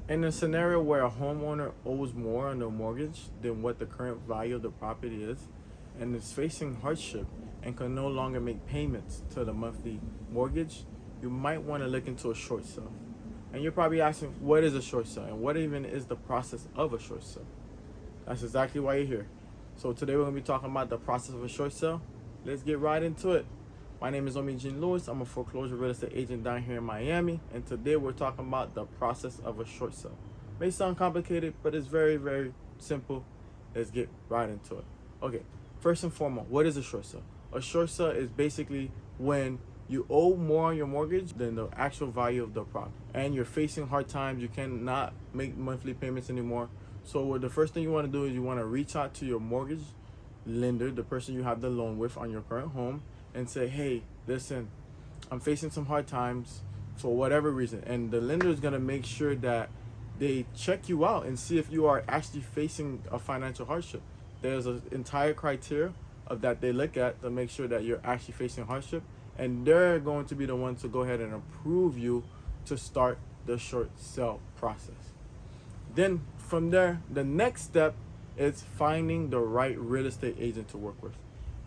In a scenario where a homeowner owes more on their mortgage than what the current value of the property is and is facing hardship and can no longer make payments to the monthly mortgage, you might want to look into a short sale. And you're probably asking, what is a short sale and what even is the process of a short sale? That's exactly why you're here. So today we're going to be talking about the process of a short sale. Let's get right into it. My name is Omi Jean Lewis. I'm a foreclosure real estate agent down here in Miami, and today we're talking about the process of a short sale. May sound complicated, but it's very, very simple. Let's get right into it. Okay, first and foremost, what is a short sale? A short sale is basically when you owe more on your mortgage than the actual value of the property, and you're facing hard times. You cannot make monthly payments anymore. So the first thing you want to do is you want to reach out to your mortgage lender, the person you have the loan with on your current home, and say, hey, listen, I'm facing some hard times for whatever reason. And the lender is going to make sure that they check you out and see if you are actually facing a financial hardship. There's an entire criteria of that they look at to make sure that you're actually facing hardship. And they're going to be the ones to go ahead and approve you to start the short sale process. Then from there, the next step is finding the right real estate agent to work with.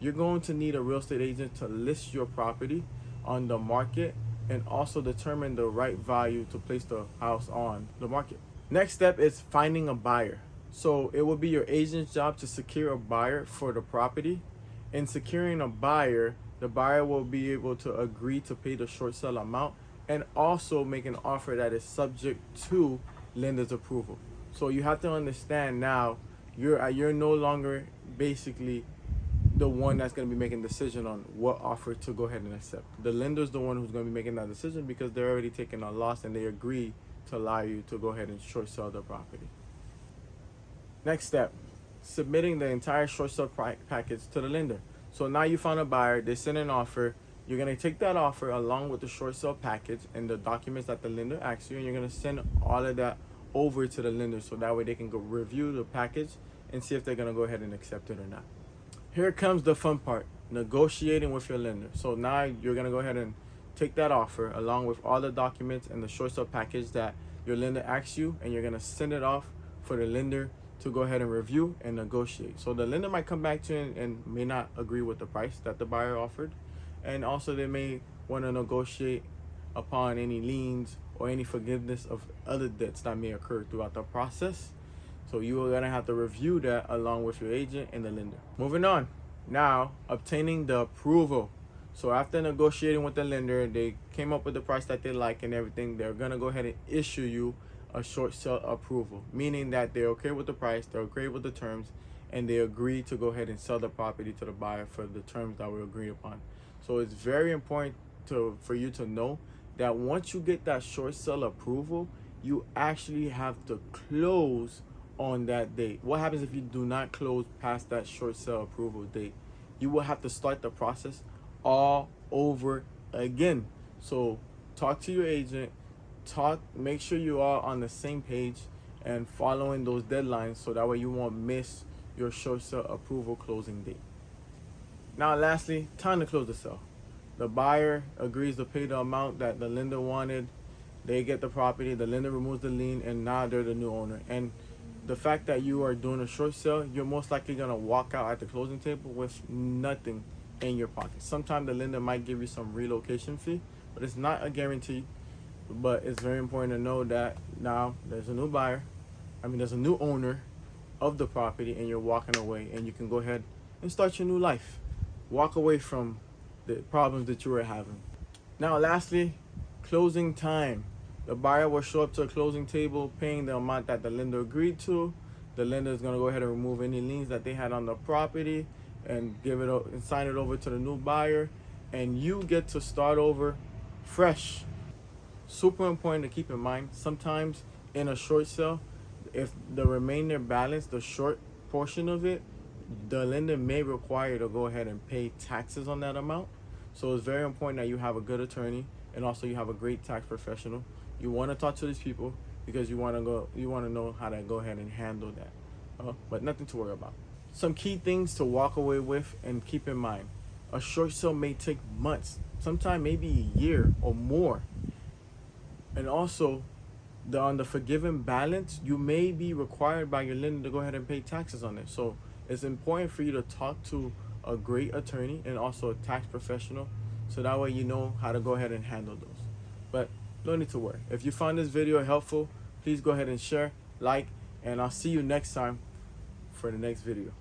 You're going to need a real estate agent to list your property on the market and also determine the right value to place the house on the market. Next step is finding a buyer. So it will be your agent's job to secure a buyer for the property. In securing a buyer, the buyer will be able to agree to pay the short sale amount and also make an offer that is subject to lender's approval. So you have to understand now you're no longer basically the one that's going to be making a decision on what offer to go ahead and accept. The lender's the one who's going to be making that decision because they're already taking a loss and they agree to allow you to go ahead and short sell the property. Next step, submitting the entire short sale package to the lender. So now you found a buyer, they send an offer. You're going to take that offer along with the short sale package and the documents that the lender asks you, and you're going to send all of that over to the lender so that way they can go review the package and see if they're going to go ahead and accept it or not. Here comes the fun part, negotiating with your lender. So now you're going to go ahead and take that offer along with all the documents and the short sale package that your lender asks you, and you're going to send it off for the lender to go ahead and review and negotiate. So the lender might come back to you and may not agree with the price that the buyer offered. And also they may want to negotiate upon any liens or any forgiveness of other debts that may occur throughout the process. So you are going to have to review that along with your agent and the lender. Moving on. Now, obtaining the approval. So after negotiating with the lender, they came up with the price that they like and everything. They're going to go ahead and issue you a short sale approval, meaning that they're okay with the price, they're okay with the terms, and they agree to go ahead and sell the property to the buyer for the terms that were agreed upon. So it's very important for you to know that once you get that short sale approval, you actually have to close on that date. What happens if you do not close past that short sale approval date? You will have to start the process all over again. So talk to your agent, make sure you are on the same page and following those deadlines so that way you won't miss your short sale approval closing date. Now lastly, time to close the sale. The buyer agrees to pay the amount that the lender wanted. They get the property, the lender removes the lien, and now they're the new owner. And the fact that you are doing a short sale, you're most likely going to walk out at the closing table with nothing in your pocket. Sometimes the lender might give you some relocation fee, but it's not a guarantee. But it's very important to know that now there's a there's a new owner of the property, and you're walking away, and you can go ahead and start your new life. Walk away from the problems that you were having. Now lastly, closing time. The buyer will show up to a closing table paying the amount that the lender agreed to. The lender is going to go ahead and remove any liens that they had on the property and and sign it over to the new buyer, and you get to start over fresh. Super important to keep in mind, sometimes in a short sale, if the remainder balance, the short portion of it, the lender may require you to go ahead and pay taxes on that amount. So it's very important that you have a good attorney and also you have a great tax professional. You want to talk to these people because you want to know how to go ahead and handle that. But nothing to worry about. Some key things to walk away with and keep in mind. A short sale may take months, sometimes maybe a year or more. And also, on the forgiven balance, you may be required by your lender to go ahead and pay taxes on it. So it's important for you to talk to a great attorney and also a tax professional, so that way you know how to go ahead and handle those. But no need to worry. If you found this video helpful, please go ahead and share, like, and I'll see you next time for the next video.